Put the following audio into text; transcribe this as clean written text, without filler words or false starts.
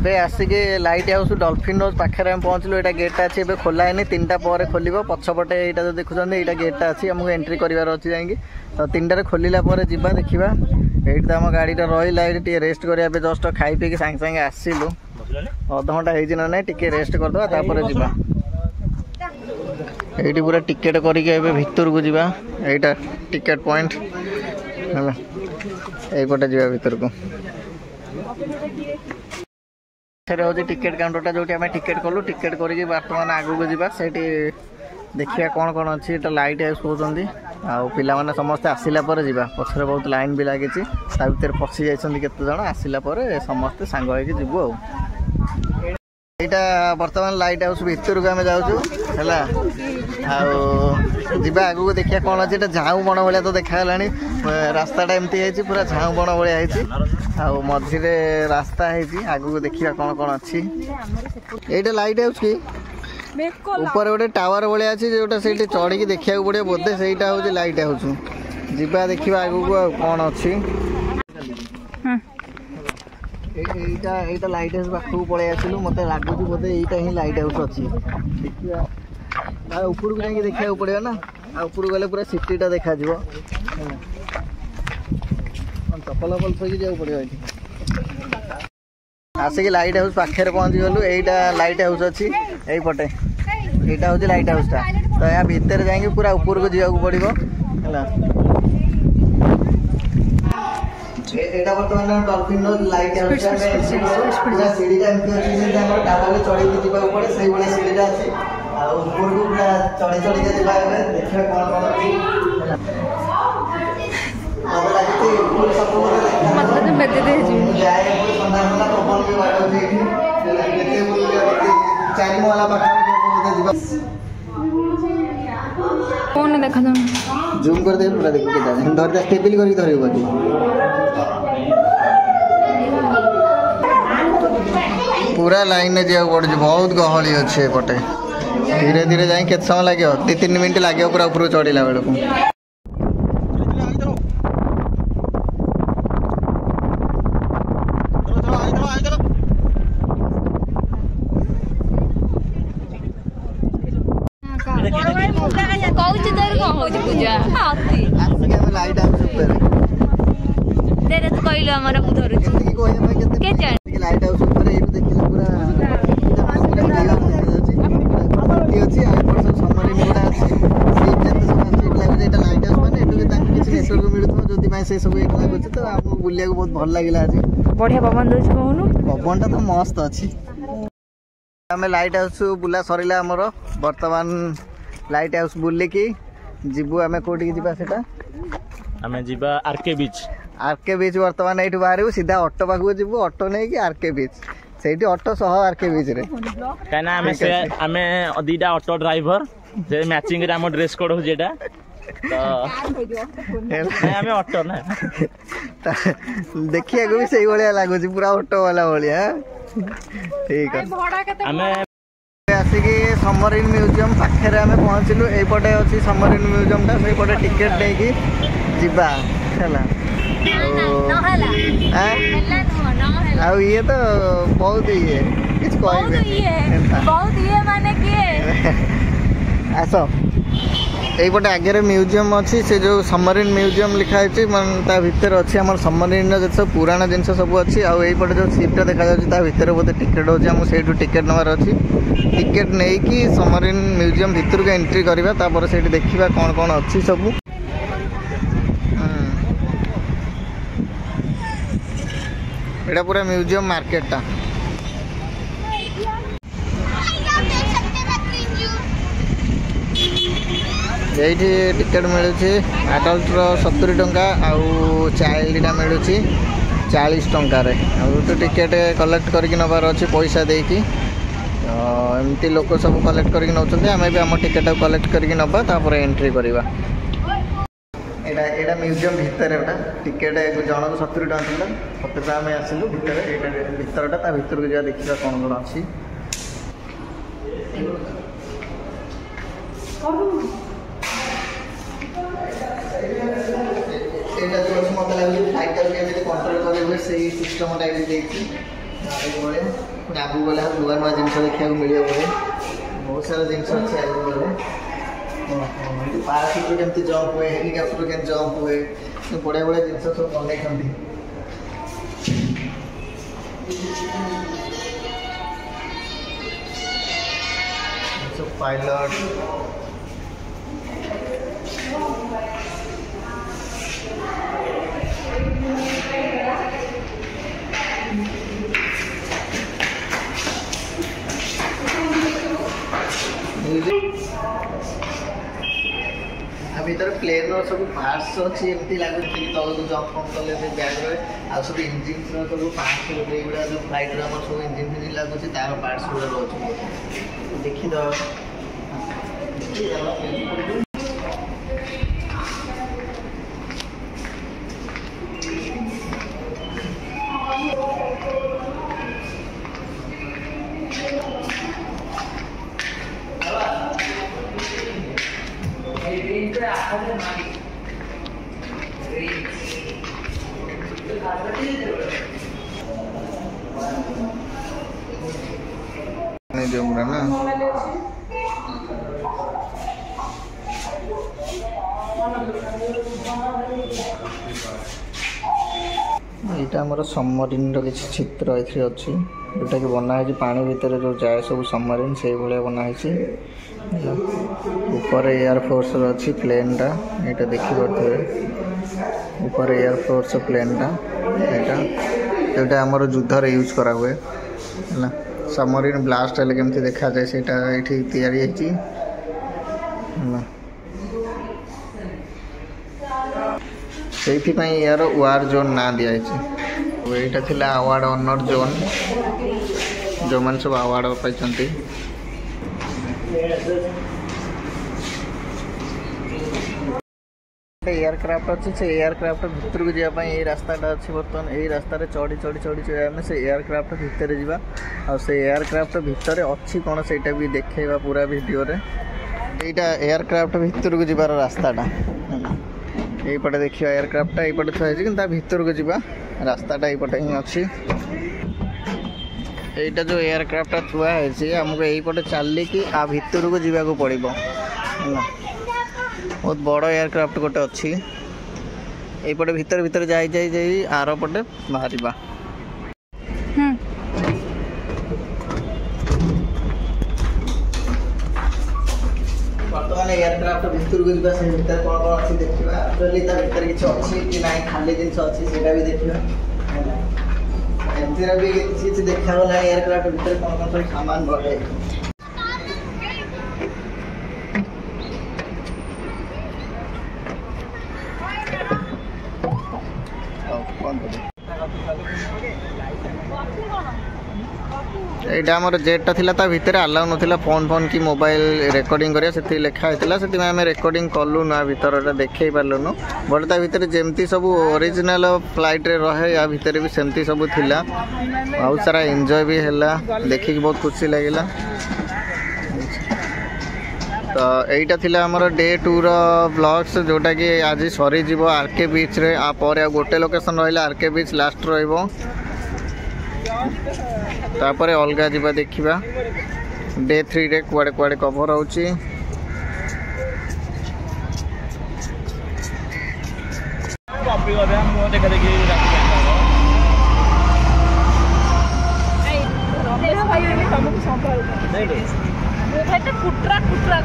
एबे आसिके light house dolphin रोज पाखे हम पहुँचलु। यहाँ गेटा अच्छी एबे खोला है 3टा पर खोल पछपटे यहाँ जो देखुं यहाँ गेटा अच्छी आमको एंट्री करार अच्छी जाकि तो 3टार खोलला जा देखा ये तो आम गाड़ी रही ये रेस्ट करने जस्ट खाई पी सागे सागे आसलु अध घंटा हो ना टे रेस्ट करदे तापर जा ये पूरा टिकेट करके भितर को जा यहाँ टिकेट पॉइंट है यहीपटे जा भितर को हूँ टिकेट काउंटरटा जो टिकेट कलु टिकेट करके बर्तमान आगू को जा देखिए कौन कौन अच्छी लाइट हाउस कहते पाने समस्ते आसला जा पछरे बहुत लाइन भी लगी भर पशि जाती केत जन आसला समस्ते सांग जीवु यहाँ बर्तमान लाइट हाउस भितर को आम जाऊँ है आगू देखिए कौन अच्छी झाऊ बण भाया तो देखा रास्ता एमती पूरा झाऊ बण भाया मझे रास्ता है आगू देखिए कौन कौन अच्छी यहाँ लाइट हाउस कि ऊपर गोटे टावर भाया अच्छी जोटा से चढ़ी की देखा पड़े बोधे से हूँ लाइट हाउस जा देखा आगू को कौन अच्छी लाइट हाउस पाखक पलि आसलु मत लगुच बोधे यहाँ ही लाइट हाउस अच्छी देखिए ऊपर को जाकि देखा पड़े ना ऊपर गले पूरा सिटीटा देखा चपल वपल थोड़ी जाऊ पड़े आसिक लाइट हाउस पाखे पहुँची गलु यहाँ लाइट हाउस अच्छी यहीपटे यहाँ हूँ लाइट हाउसटा तो यहाँ भितर जाकि पूरा ऊपर को जावाक पड़ो है बर्तमान डॉल्फिन लाइट हाउस पूरा सीढ़ीटा एमती टावर चढ़ी जावाक पड़े से भाई सीढ़ीटा अच्छी ऊपर को पूरा चढ़ी चढ़ी देखिए कौन कौन अच्छी जूम कर दे पूरा देखो धरते स्टेबल करके धरियो बाकी पूरा लाइन में जाओ पड़े बहुत गहली अच्छे पटे धीरे धीरे जाए केत समय लगे 2-3 मिनट लगे पूरा ऊपर चढ़ला बेलू लाइट हाउस लाइट हाउस पूरा से सब एक लगुच तो आपको बुलिया बहुत भल लगे आज बढ़िया पवन दौर कहूनु पवनटा तो मस्त अच्छी आम लाइट हाउस बुला सरला आमर बर्तमान लाइट हाउस बुलिकी जीवु आम कौटी जाटा आम जीवा आरके बीच बर्तमान ये बाहर सीधा ऑटो पाखक जीवु ऑटो नहीं कि आरके बीच से ऑटो सह आरके बीच रे कहीं आम दीटा ऑटो ड्राइवर से मैचिंग आम ड्रेस कोड हो आम ऑटो ना देखिए भी सही भाया लगुच पूरा ऑटो वाला भाया ठीक है आसिक सबमरीन म्यूजियम पाखे आम पहुँचलु यपटे अच्छी सबमरीन म्यूजियमटा से पटे टिकेट नहीं जीवा ये तो बहुत ये किस आस यहीपटे आगे म्यूजियम अच्छी से जो सबमरीन म्यूजियम लिखाई भितर अच्छी आम सबमरीन जो पुराना जिन सब अच्छी आईपटे जो सीपटा देखा भितर बोधे टिकेट हो से टिकेट नवार अच्छी टिकेट नहीं कि सबमरीन म्यूजियम भितर को एंट्री करवा से देखा कौन कौन अच्छी सब एटा पूरा म्यूजियम मार्केटा यही टिकेट मिलूँ आडल्टर 70 टंका आउ चाइल्डा मिलूँ 40 टंकार तो टिकेट कलेक्ट करके नबार अच्छी पैसा देकी एमती लोक सब कलेक्ट करके नौकरी आम भी आम टिकेट कलेक्ट करके नबा तापर एंट्री करवा एटा म्यूजियम भितर टिकेट जन को 70 टंका था 70 आम आसलु भितरटा भितर को जा देखा कौन कौन अच्छी मत लगे फ्लाइट कंट्रोल करेंगे से सिस्टम पुणी आगू गले नुआ नुआ जिन देखा मिले बोले बहुत सारा जिन अच्छे आगू गले पाराशूट केमती जंप हुए हेलिकप्टर के जंप हुए बढ़िया बढ़िया जिन सब बन सब पायलट भर प्लेन सब पार्ट्स अच्छी एमती लगुच तल जंप फंप कले बैग आ सब इंजिन सब पार्ट्स गुड़ा जो फ्लाइट सब इंजिन फिजिन लगुच तार पार्ट्स गुड़ा रोज देखीद नहीं जाऊंगा ना यहाँ आमर सबमरीन किसी चित्र ये अच्छी जोटा कि बनाई पानी भितर जो जाए सब सबमरीन से भाया बनाई ऊपर एयरफोर्स अच्छी प्लेन टा यहाँ देखिए ऊपर एयरफोर्स प्लेन टा यहाँ जोटा आमर युद्ध यूज करा हुए है सबमरीन ब्लास्ट हेल्ले केमती देखा जाए से यार वार जोन ना दिखाई यहाँ थिला अवार्ड ऑनर जोन जो मैंने सब अवार्ड पाई एयरक्राफ्ट अच्छी से एयरक्राफ्ट भितर को जावाई ये रास्ताटा अच्छी बर्तमान यही रास्तार चढ़ी चढ़ी चढ़ी चढ़ी आम से एयरक्राफ्ट भितर जावा आ से एयरक्राफ्ट भितर अच्छी कौन से भी देखा पूरा वीडियो रे यहाँ एयरक्राफ्ट भितर को जीवार रास्ताटा यहीपटे देखिए एयरक्राफ्ट यहीपटे थोड़ा कि भितर को जीवा रास्ताटा यहीपटे ही अच्छी यहाँ जो एयरक्राफ्ट थुआ है आमको यहीपटे चलिकी आ भितर को जीवा पड़ो बहुत बड़ एयरक्राफ्ट गोटे अच्छी यहीपटे भितर भितर जाई आर पटे बाहर बर्तमान एयरक्राफ्ट भितर को जावा से भितर कौन कौन अच्छी देखा एक्चुअली भितर किसी अच्छी कि ना खाली जिन अच्छी से भी देखा एमती भी किसी देखा गला एयरक्राफ्ट भितर कौन कौन सब सामान बढ़े यहाँ आम जेटा था भितर अलाउ नाला फोन फोन कि मोबाइल रेकर्डिंग करा से लिखाई से आम रेकर्डिंग कलु ना भितर देखे पार्लुनु बट ता भितर जमती सब ओरिजिनल फ्लाइट रे रहे या भितर भी सेमती सब थिला बहुत सारा एंजॉय भी हैला देखिक बहुत खुशी लगिला तो यहीटा थिला हमर डे 2 रो ब्लॉग्स जोटा कि आज सरी जीवो आरके बीच रे आ पर गोटे लोकेशन रहिला आरके बीच लास्ट रहइबो तापर अलगा जीवा देखिबा डे 3 रे कुआडे कुआडे कवर होउची कॉपी कर हम देखा देखी कुटरा कुटरा